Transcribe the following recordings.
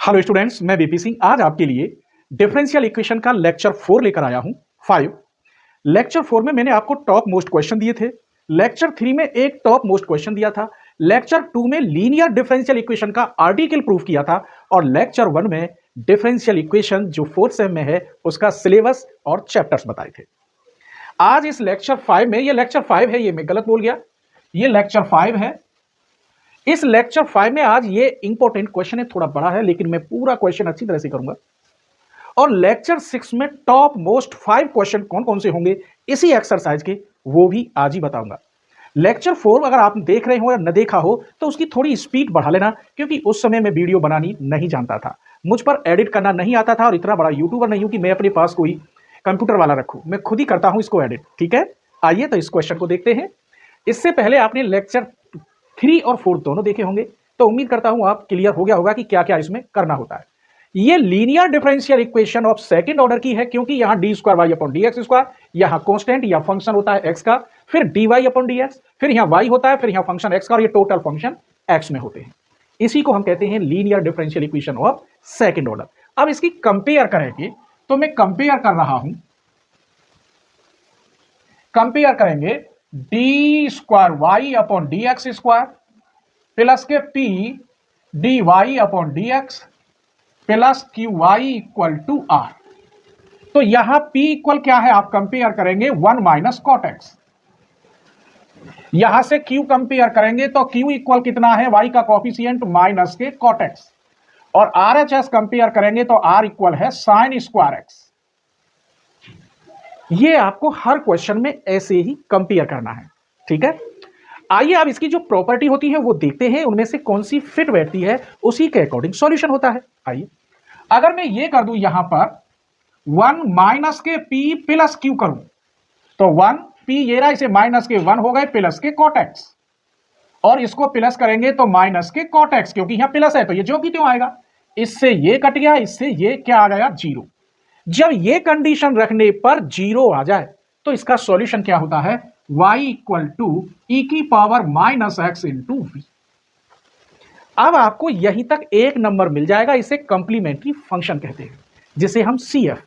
Hello students, मैं BP Singh आज आपके लिए डिफरेंशियल इक्वेशन का लेक्चर 4 लेकर आया हूं। 5 लेक्चर 4 में मैंने आपको टॉप मोस्ट क्वेश्चन दिए थे। लेक्चर 3 में एक टॉप मोस्ट क्वेश्चन दिया था। लेक्चर 2 में लीनियर डिफरेंशियल इक्वेशन का आर्टिकल प्रूफ किया था और लेक्चर 1 में डिफरेंशियल इक्वेशन जो 4th सेम में है उसका सिलेबस और चैप्टर्स बताए थे। आज इस लेक्चर 5 में, ये लेक्चर 5 है, ये मैं गलत बोल गया, ये लेक्चर 5 है। इस लेक्चर 5 में आज ये इंपॉर्टेंट क्वेश्चन है, थोड़ा बड़ा है लेकिन मैं पूरा क्वेश्चन अच्छी तरह से करूंगा। और लेक्चर 6 में टॉप मोस्ट 5 क्वेश्चन कौन कौन से होंगे इसी एक्सरसाइज के, वो भी आज ही बताऊंगा। लेक्चर 4 अगर आप देख रहे हो या न देखा हो तो उसकी थोड़ी स्पीड बढ़ा लेना, क्योंकि उस समय मैं वीडियो बनानी नहीं जानता था, मुझ पर एडिट करना नहीं आता था और इतना बड़ा यूट्यूबर नहीं हूं कि मैं अपने पास कोई कंप्यूटर वाला रखूं। मैं खुद ही करता हूं इसको एडिट। ठीक है, आइए तो इस क्वेश्चन को देखते हैं। इससे पहले आपने लेक्चर 3 और 4 दोनों देखे होंगे, तो उम्मीद करता हूं आप क्लियर हो गया होगा कि क्या क्या इसमें करना होता है। ये linear differential equation of second order की है, क्योंकि यहां d square Y upon D x square, यहां कांस्टेंट या फंक्शन होता है एक्स का, फिर d Y upon D x, फिर यहां वाई होता है, फिर यहां फंक्शन एक्स का, और ये टोटल फंक्शन एक्स में होते हैं। इसी को हम कहते हैं linear differential equation of second order. अब इसकी कंपेयर करेंगे, तो मैं कंपेयर कर रहा हूं, कंपेयर करेंगे D square Y upon D x square plus K P D Y upon D x plus Q Y equal to R. तो यहां P इक्वल क्या है आप कंपेयर करेंगे 1 माइनस कॉट एक्स। यहां से Q कंपेयर करेंगे तो Q इक्वल कितना है, Y का कॉफिशिएंट माइनस के कॉट एक्स। और RHS कंपेयर करेंगे तो R इक्वल है साइन स्क्वायर एक्स। ये आपको हर क्वेश्चन में ऐसे ही कंपेयर करना है। ठीक है, आइए अब इसकी जो प्रॉपर्टी होती है वो देखते हैं, उनमें से कौन सी फिट बैठती है, उसी के अकॉर्डिंग सॉल्यूशन होता है। आइए, अगर मैं ये कर दूं यहां पर 1 माइनस के P प्लस Q करूं तो 1 P ये रहा, इसे माइनस के 1 हो गए प्लस के कॉट एक्स, और इसको प्लस करेंगे तो माइनस के कॉट एक्स, क्योंकि यहां प्लस है तो ये जो की त्यों आएगा। इससे ये कट गया, इससे ये क्या आ गया, जीरो। जब ये कंडीशन रखने पर जीरो आ जाए तो इसका सॉल्यूशन क्या होता है, y इक्वल टू ई की power minus x into we. अब आपको यहीं तक एक नंबर मिल जाएगा, इसे कंप्लीमेंट्री फंक्शन कहते हैं, जिसे हम CF।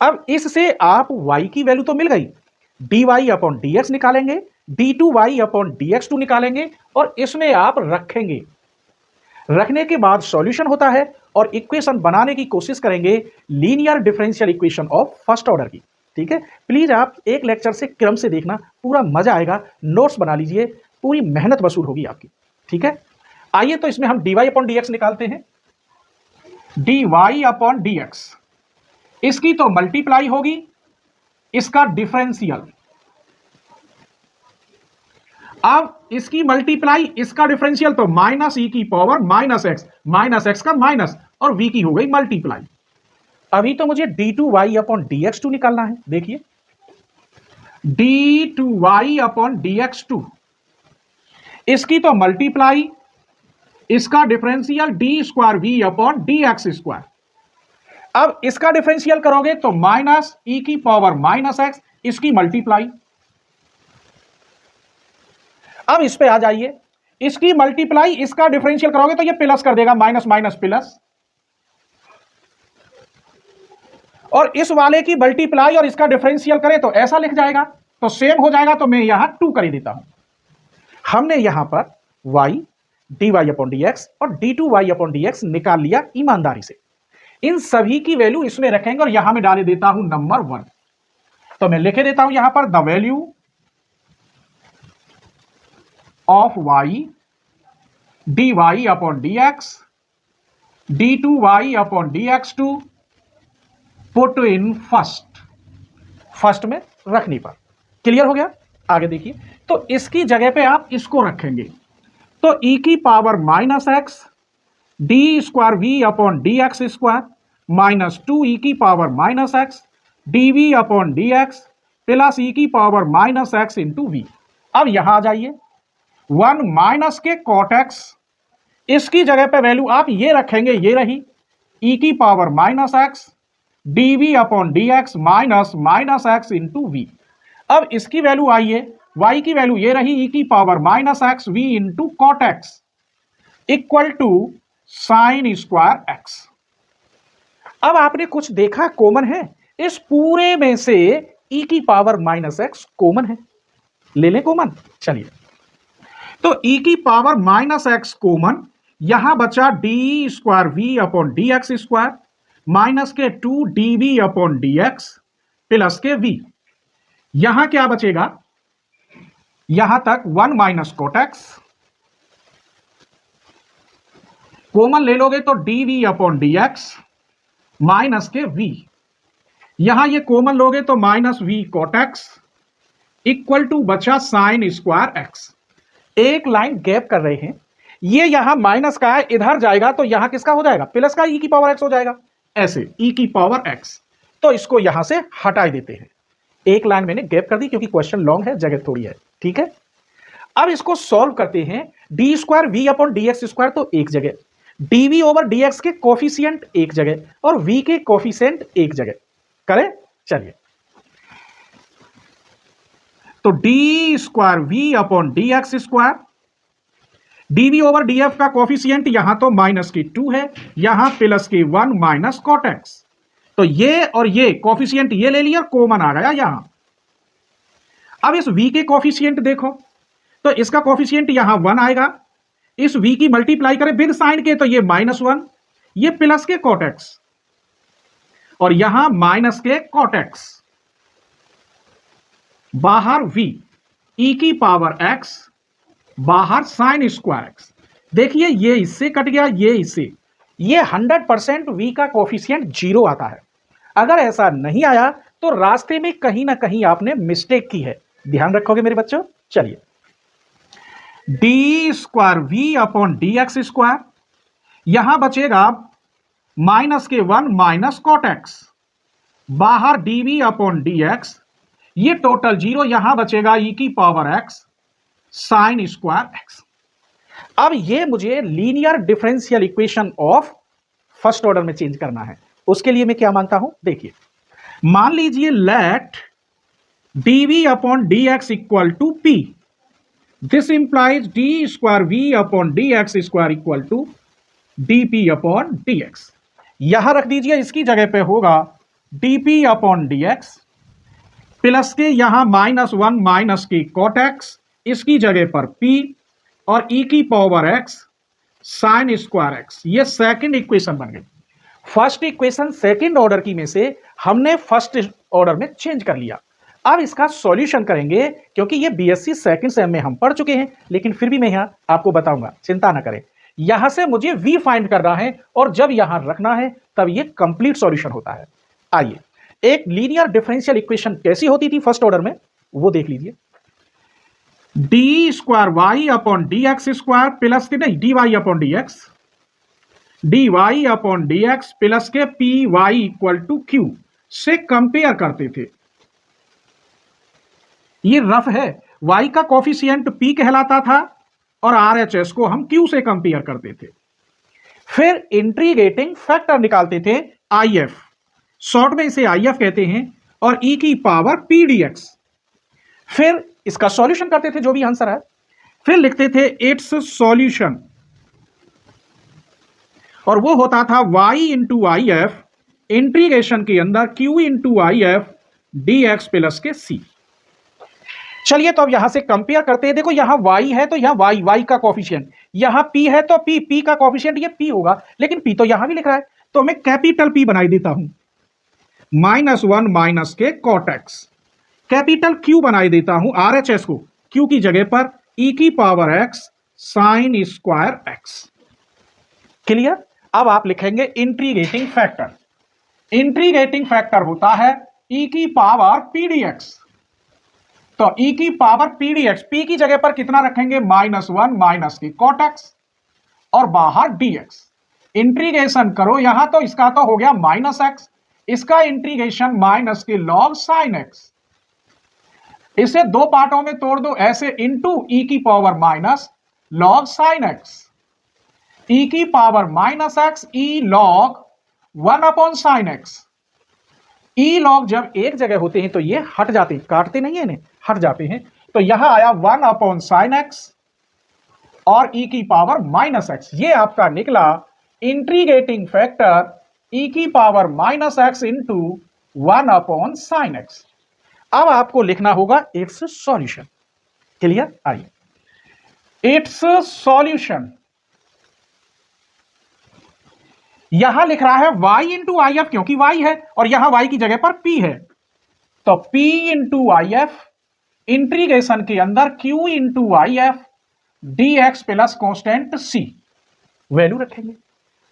अब इससे आप y की वैल्यू तो मिल गई, dy अपॉन dx निकालेंगे, d2y अपॉन dx2 निकालेंगे, और इसमें आप रखेंगे। रखने के बाद सॉल्यूशन होता है और इक्वेशन बनाने की कोशिश करेंगे linear differential equation of first order की। ठीक है, प्लीज आप एक लेक्चर से क्रम से देखना, पूरा मजा आएगा। नोट्स बना लीजिए, पूरी मेहनत वसूल होगी आपकी। ठीक है, आइए तो इसमें हम dy अपॉन dx निकालते हैं। dy अपॉन dx, इसकी तो मल्टीप्लाई होगी, इसका डिफरेंशियल। अब इसकी मल्टीप्लाई, इसका डिफरेंशियल, तो माइनस ई की पावर माइनस एक्स का माइनस, और v की हो गई मल्टीप्लाई। अभी तो मुझे d2y अपॉन dx2 निकालना है। देखिए d2y अपॉन dx2, इसकी तो मल्टीप्लाई, इसका differential d square we upon D x square. अब इसका डिफरेंशियल करोगे तो माइनस ई की पावर माइनस एक्स, इसकी मल्टीप्लाई। अब इस पे आ जाइए, इसकी मल्टीप्लाई, इसका डिफरेंशियल करोगे तो ये प्लस कर देगा, माइनस माइनस प्लस, और इस वाले की मल्टीप्लाई और इसका डिफरेंशियल करें तो ऐसा लिख जाएगा, तो सेम हो जाएगा, तो मैं यहां 2 कर ही देता हूं। हमने यहां पर y dy अपॉन dx और d2y अपॉन dx निकाल लिया ईमानदारी से। इन सभी की वैल्यू इसमें रखेंगे और यहां मैं डाले देता हूं नंबर 1। तो मैं लिखे देता हूं यहां पर the value of y dy upon dx d2y upon dx2 put in first में रखने पर। क्लियर हो गया, आगे देखिए। तो इसकी जगह पे आप इसको रखेंगे, तो e की power minus x D square we upon D x square minus 2 E की power minus x D we upon D x plus E की power minus x into we. अब यहां आ जाइए, 1 माइनस के कॉट एक्स, इसकी जगह पे वैल्यू आप ये रखेंगे, ये रही ई की power minus x D we upon D x minus minus x into we. अब इसकी वैल्यू आइए, y की वैल्यू ये रही, ई की power minus x v into cot x equal to sine square x. अब आपने कुछ देखा कॉमन है, इस पूरे में से e की पावर माइनस एक्स कॉमन है, ले लें कॉमन। चलिए, तो e की पावर माइनस एक्स कॉमन, यहां बचा d square we upon D x square minus k 2 d we upon D x plus k v। यहां क्या बचेगा, यहां तक 1 माइनस कोट एक्स, कॉमन ले लोगे तो d we upon D x minus k v। यहां ये कॉमन लोगे तो minus v cot x equal to बचा साइन स्क्वायर एक्स। एक लाइन गैप कर रहे हैं, ये यहां माइनस का है, इधर जाएगा तो यहां किसका हो जाएगा, प्लस का e की पावर x हो जाएगा, ऐसे e की पावर x। तो इसको यहां से हटा देते हैं। एक लाइन मैंने गैप कर दी क्योंकि क्वेश्चन लॉन्ग है, जगह थोड़ी है, ठीक है। अब इसको सॉल्व करते हैं, d square we upon D x square तो एक जगह, डीवी ओवर डीएक्स के कोफिशिएंट एक जगह और v के कोफिशिएंट एक जगह करें। चलिए, तो d square we upon D x square, d v over d f का कोफिशिएंट यहां तो माइनस की 2 है, यहां प्लस की 1 माइनस कॉट एक्स। तो ये और ये कोफिशिएंट ये ले लिया, कॉमन आ गया यहां। अब इस v के कोफिशिएंट देखो, तो इसका कोफिशिएंट यहां 1 आएगा, इस v की मल्टीप्लाई करें विद साइन के तो ये -1, ये प्लस के कॉट एक्स और यहां माइनस के कॉट एक्स, बाहर v e की पावर x, बाहर साइन स्क्वायर एक्स। देखिए ये इससे कट गया, ये इससे, ये 100% v का कोफिशिएंट 0 आता है। अगर ऐसा नहीं आया तो रास्ते में कहीं ना कहीं आपने मिस्टेक की है, ध्यान रखोगे मेरे बच्चों। चलिए, d square we upon D x square, यहां बचेगा minus k 1 minus cot x, बाहर d we upon D x, ये टोटल 0, यहां बचेगा e की power x sine square x. अब ये मुझे linear differential equation of first order में चेंज करना है। उसके लिए मैं क्या मानता हूं, देखिए, मान लीजिए let dv upon dx equal to p, this implies d square we upon D x square equal to dp upon dx। यहां रख दीजिए, इसकी जगह पे होगा dp अपॉन dx प्लस के यहां -1 माइनस की कॉट एक्स, इसकी जगह पर p और e की power x sine square x. ये सेकंड इक्वेशन बन गई। फर्स्ट इक्वेशन सेकंड ऑर्डर की में से हमने फर्स्ट ऑर्डर में चेंज कर लिया। अब इसका सॉल्यूशन करेंगे, क्योंकि ये बीएससी सेकंड सेम में हम पढ़ चुके हैं, लेकिन फिर भी मैं यहां आपको बताऊंगा, चिंता ना करें। यहां से मुझे v फाइंड करना है और जब यहां रखना है तब ये कंप्लीट सॉल्यूशन होता है। आइए, एक लीनियर डिफरेंशियल इक्वेशन कैसी होती थी फर्स्ट ऑर्डर में, वो देख लीजिए। D square Y upon D x square plus K, नहीं, D Y upon D X, D Y upon D x plus K P Y equal to Q से compare करते थे। ये रफ है, y का कोफिशिएंट p कहलाता था और RHS को हम q से कंपेयर करते थे। फिर इंटीग्रेटिंग फैक्टर निकालते थे IF, शॉर्ट में इसे IF कहते हैं, और e की पावर p dx। फिर इसका सॉल्यूशन करते थे, जो भी आंसर है, फिर लिखते थे इट्स सॉल्यूशन, और वो होता था y इंटू IF इंटीग्रेशन के अंदर q into IF dx plus के c। चलिए, तो अब यहां से कंपेयर करते हैं। देखो, यहां y है तो यहां y का कोफिशिएंट, यहां p है तो p का कोफिशिएंट ये p होगा, लेकिन p तो यहां भी लिख रहा है, तो मैं कैपिटल P बनाई देता हूं, -1 माइनस के कॉट एक्स, कैपिटल Q बनाई देता हूं, RHS को Q की जगह पर e की power x sine square x. Clear? अब आप लिखेंगे इंटीग्रेटिंग फैक्टर। इंटीग्रेटिंग फैक्टर होता है e की पावर p dx, तो e की पावर p dx, p की जगह पर कितना रखेंगे, -1 माइनस की कॉट एक्स और बाहर dx। इंटीग्रेशन करो यहां, तो इसका तो हो गया -x, इसका इंटीग्रेशन माइनस की लॉग साइन x। इसे दो पार्टों में तोड़ दो, ऐसे इंटू e की power minus log sign x, e की power -x e log 1 upon sine x। ई लॉग जब एक जगह होते हैं तो ये हट जाते हैं, काटते नहीं है इन्हें, हट जाते हैं। तो यहां आया 1 अपॉन साइन एक्स और ई की पावर -x। ये आपका निकला इंटीग्रेटिंग फैक्टर e की power minus x into 1/sin x। अब आपको लिखना होगा इट्स सॉल्यूशन। क्लियर? आइए, इट्स सॉल्यूशन यहां लिख रहा है y इंटू आई एफ, क्योंकि y है और यहां y की जगह पर p है, तो p into I F integration के अंदर q into I F D x plus constant c value रखेंगे।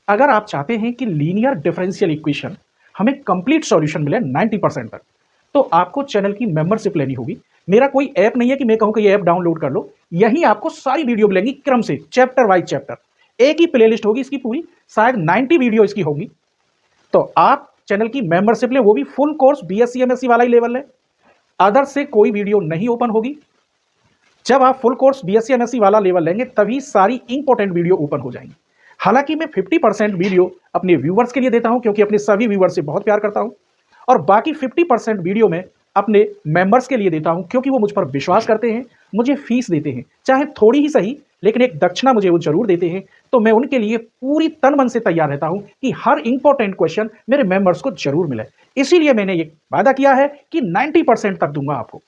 अगर आप चाहते हैं कि लीनियर डिफरेंशियल इक्वेशन हमें कंप्लीट सॉल्यूशन मिले 90% तक, तो आपको चैनल की मेंबरशिप लेनी होगी। मेरा कोई ऐप नहीं है कि मैं कहूं कि ये ऐप डाउनलोड कर लो, यही आपको सारी वीडियो मिलेंगी क्रम से, चैप्टर वाइज चैप्टर, एक ही प्लेलिस्ट होगी इसकी पूरी, शायद 90 वीडियो इसकी होगी। तो आप चैनल की मेंबरशिप ले, वो भी फुल कोर्स बीएससी एमएससी वाला ही लेवल है, अदर से कोई वीडियो नहीं ओपन होगी। जब आप फुल कोर्स बीएससी एमएससी वाला लेवल लेंगे तभी सारी इंपॉर्टेंट वीडियो ओपन हो जाएंगी। हालांकि मैं 50% वीडियो अपने व्यूवर्स के लिए देता हूं, क्योंकि अपने सभी व्यूवर्स से बहुत प्यार करता हूं, और बाकी 50% वीडियो में अपने मेंबर्स के लिए देता हूं, क्योंकि वो मुझ पर विश्वास करते हैं, मुझे फीस देते हैं, चाहे थोड़ी ही सही, लेकिन एक दक्षिणा मुझे वो जरूर देते हैं। तो मैं उनके लिए पूरी तन मन से तैयार रहता हूं कि हर इंपॉर्टेंट क्वेश्चन मेरे मेंबर्स को जरूर मिले। इसीलिए मैंने ये वादा किया है कि 90% तक दूंगा आपको,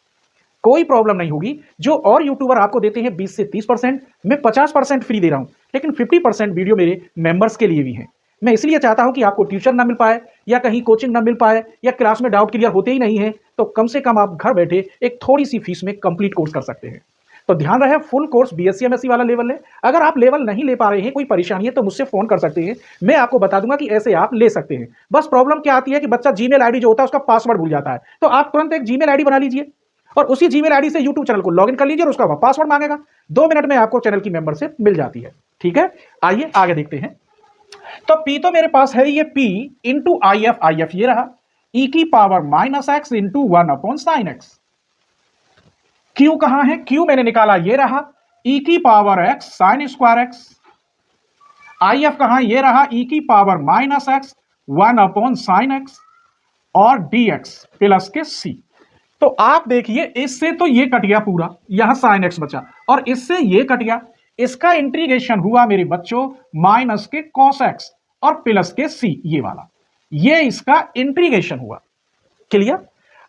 कोई प्रॉब्लम नहीं होगी। जो और यूट्यूबर आपको देते हैं 20 से 30%, मैं 50% फ्री दे रहा हूं, लेकिन 50% वीडियो मेरे मेंबर्स के लिए भी है। मैं इसलिए चाहता हूं कि आपको ट्यूशन ना मिल पाए, या कहीं कोचिंग ना मिल पाए, या क्लास में डाउट क्लियर होते ही नहीं है, तो कम से कम आप घर बैठे एक थोड़ी सी फीस में कंप्लीट कोर्स कर सकते हैं। तो ध्यान रहे, फुल कोर्स बीएससी एमएससी वाला लेवल है। अगर आप लेवल नहीं ले पा रहे हैं, कोई परेशानी है, तो मुझसे फोन कर सकते हैं, मैं आपको बता दूंगा कि ऐसे आप ले सकते हैं। बस प्रॉब्लम क्या आती है कि बच्चा जीमेल आईडी जो होता है उसका पासवर्ड भूल जाता है, तो आप तुरंत एक जीमेल आईडी बना लीजिए और उसी जीमेल आईडी से यूट्यूब चैनल को लॉगिन कर लीजिए और उसका पासवर्ड मांगेगा, 2 मिनट में आपको चैनल की मेंबरशिप मिल जाती है। ठीक है, आइए आगे देखते हैं। तो P तो मेरे पास है ये P इंटू आई एफ ये रहा, e की power minus x into 1/sin x। Q कहां है? Q मैंने निकाला, ये रहा, e की power x sine square x। I F कहां? ये रहा, e की power minus x 1/sin x और dx प्लस के c। तो आप देखिए, इससे तो ये कट गया पूरा, यहां साइन एक्स बचा, और इससे ये कट गया, इसका इंटीग्रेशन हुआ मेरे बच्चों माइनस के कॉस एक्स और प्लस के सी, ये वाला, ये इसका इंटीग्रेशन हुआ। क्लियर?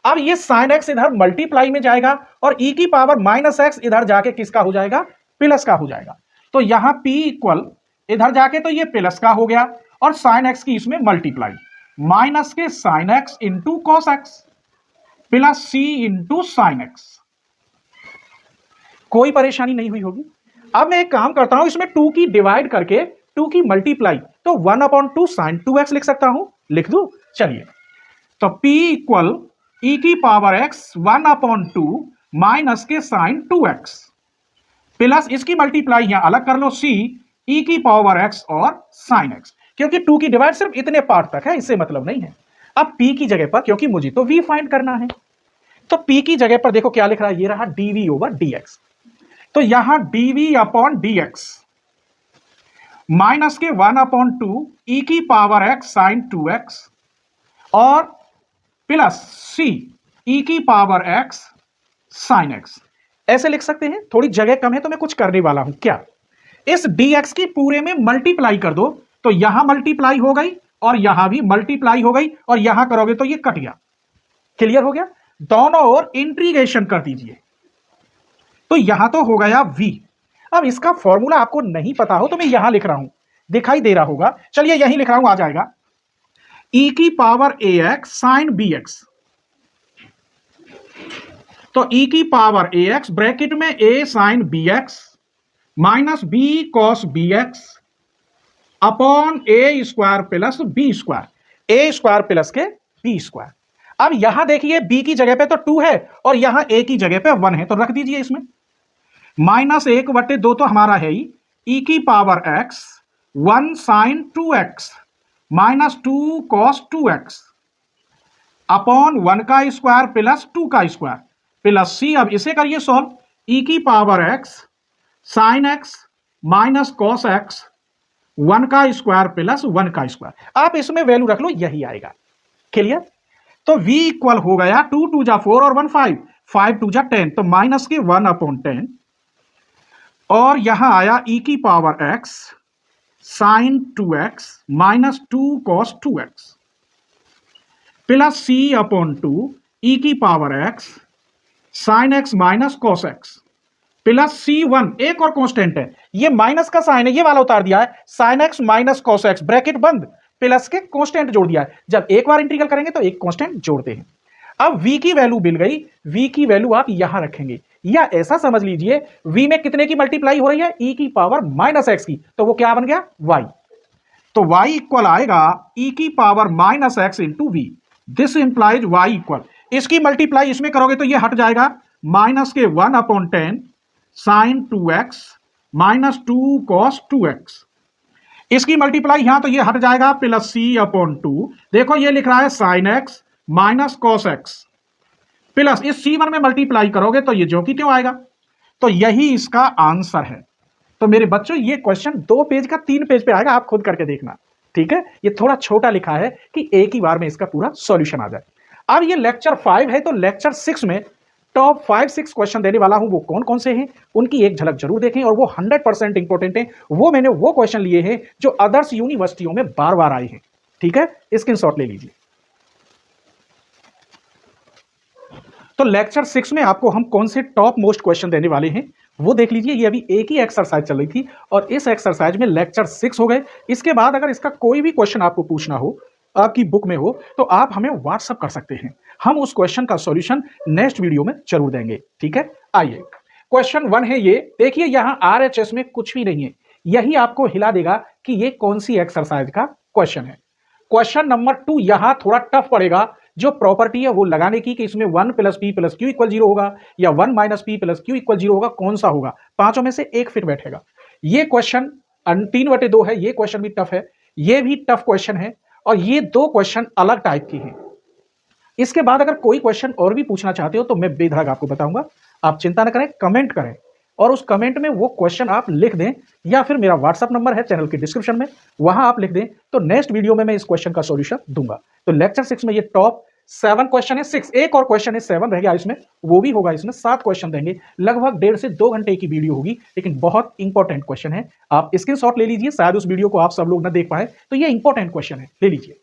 अब ये साइन एक्स इधर मल्टीप्लाई में जाएगा और e की पावर माइनस एक्स इधर जाके किसका हो जाएगा? प्लस का हो जाएगा। तो यहां p इक्वल इधर जाके तो ये प्लस का हो गया, और साइन एक्स की इसमें multiply, minus K sine X into cos X plus C into sine X. कोई परेशानी नहीं हुई होगी। अब मैं एक काम करता हूं, इसमें 2 की डिवाइड करके 2 की मल्टीप्लाई, तो 1/2 साइन 2x लिख सकता हूं, लिख दूं? चलिए, तो p इक्वल e की power x 1/2 minus K sign 2x plus इसकी मल्टीप्लाई यहां अलग कर लो, c e की पावर x और साइन x, क्योंकि 2 की डिवाइड सिर्फ इतने पार्ट तक है, इससे मतलब नहीं है। अब p की जगह पर, क्योंकि मुझे तो v फाइंड करना है, तो p की जगह पर देखो क्या लिख रहा है, ये रहा dv ओवर dx। तो यहां dv अपॉन dx माइनस के 1/2 e की पावर x साइन 2x और प्लस c e की पावर x साइन x, ऐसे लिख सकते हैं। थोड़ी जगह कम है तो मैं कुछ करने वाला हूं, क्या, इस dx की पूरे में मल्टीप्लाई कर दो, तो यहां मल्टीप्लाई हो गई और यहां भी मल्टीप्लाई हो गई, और यहां करोगे तो ये कट गया। क्लियर हो गया? दोनों ओर इंटीग्रेशन कर दीजिए, तो यहां तो हो गया v। अब इसका फॉर्मूला आपको नहीं पता हो तो मैं यहां लिख रहा हूं, दिखाई दे रहा होगा, चलिए यहीं लिख रहा हूं, आ जाएगा, e की पावर ax साइन bx। तो e की पावर ax ब्रैकेट में a sine bx minus b cos bx upon a square plus b square, a square plus के b स्क्वायर। अब यहां देखिए b की जगह पे तो 2 है और यहां a की जगह पे 1 है, तो रख दीजिए इसमें, माइनस 1/2 तो हमारा है ही, e की power x 1 sine 2x minus 2 cos 2x upon 1 का स्क्वायर प्लस 2 का स्क्वायर प्लस c। अब इसे करिए सॉल्व, e की power x sine x minus cos x 1 का स्क्वायर प्लस 1 का स्क्वायर। आप इसमें वैल्यू रख लो, यही आएगा। क्लियर? तो v इक्वल हो गया 2 2 जा 4 और 1 5, 5 2 जा 10, तो माइनस के 1/10, और यहां आया e की power x sine 2x minus 2 cos 2x plus C upon 2 E की power x sine x minus cos x plus C1 एक और कांस्टेंट है, ये माइनस का साइन है, ये वाला उतार दिया है, sine x minus cos x bracket बंद प्लस के कांस्टेंट जोड़ दिया है। जब एक बार इंटीग्रल करेंगे तो एक कांस्टेंट जोड़ते हैं। अब v की वैल्यू मिल गई, v की वैल्यू आप यहां रखेंगे या ऐसा समझ लीजिए v में कितने की मल्टीप्लाई हो रही है, e की पावर माइनस x की, तो वो क्या बन गया y। तो y इक्वल आएगा e की power minus x into v. This implies y equal, इसकी मल्टीप्लाई इसमें करोगे तो ये हट जाएगा, माइनस के 1/10 sign 2x minus 2 cos 2x। इसकी मल्टीप्लाई यहां तो ये हट जाएगा, प्लस C/2। देखो ये लिख रहा है sine x minus cos x plus इस C1 में मल्टीप्लाई करोगे तो ये जो कि त्यों आएगा। तो यही इसका आंसर है। तो मेरे बच्चों ये क्वेश्चन 2 पेज का 3 पेज पे आएगा, आप खुद करके देखना, ठीक है। ये थोड़ा छोटा लिखा है कि एक ही बार में इसका पूरा सॉल्यूशन आ जाए। अब ये लेक्चर 5 है, तो लेक्चर 6 में टॉप 5-6 क्वेश्चन देने वाला हूं, वो कौन कौन से हैं उनकी एक झलक जरूर देखें, और वो 100% इंपॉर्टेंट है। वो मैंने वो क्वेश्चन लिए हैं जो अदर्स यूनिवर्सिटियों में बार बार आए हैं, ठीक है, स्क्रीनशॉट ले लीजिए। तो लेक्चर 6 में आपको हम कौन से टॉप मोस्ट क्वेश्चन देने वाले हैं वो देख लीजिए। ये अभी एक ही एक्सरसाइज चल रही थी और इस एक्सरसाइज में लेक्चर 6 हो गए। इसके बाद अगर इसका कोई भी क्वेश्चन आपको पूछना हो, आपकी बुक में हो, तो आप हमें व्हाट्सअप कर सकते हैं, हम उस क्वेश्चन का सॉल्यूशन नेक्स्ट वीडियो में जरूर देंगे, ठीक है। आइए क्वेश्चन 1 है ये, देखिए यहां RHS में कुछ भी नहीं है, यही आपको हिला देगा कि ये कौन सी एक्सरसाइज का क्वेश्चन है। क्वेश्चन नंबर 2 यहां थोड़ा टफ पड़ेगा, जो प्रॉपर्टी है वो लगाने की कि इसमें 1 plus P plus Q equal 0 होगा या 1 minus P plus Q equal 0 होगा, कौन सा होगा, पांचों में से एक फिट बैठेगा। ये क्वेश्चन 3/2 है, ये क्वेश्चन भी टफ है, ये भी टफ क्वेश्चन है, और ये 2 क्वेश्चन अलग टाइप के हैं। इसके बाद अगर कोई क्वेश्चन और भी पूछना चाहते हो तो मैं बेधड़क आपको बताऊंगा, आप चिंता न करें, कमेंट करें और उस कमेंट में वो क्वेश्चन आप लिख दें, या फिर मेरा व्हाट्सअप नंबर है चैनल के डिस्क्रिप्शन में, वहां आप लिख दें, तो नेक्स्ट वीडियो में मैं इस क्वेश्चन का सॉल्यूशन दूंगा। तो लेक्चर 6 में ये टॉप 7 क्वेश्चन है, 6 एक और क्वेश्चन है, 7 रह गया इसमें, वो भी होगा, इसमें 7 क्वेश्चन देंगे, लगभग 1.5 से 2 घंटे की वीडियो होगी, लेकिन बहुत इंपॉर्टेंट क्वेश्चन है। आप स्क्रीनशॉट ले लीजिए, शायद उस वीडियो को आप सब लोग ना देख पाए, तो ये इंपॉर्टेंट क्वेश्चन है, ले लीजिए।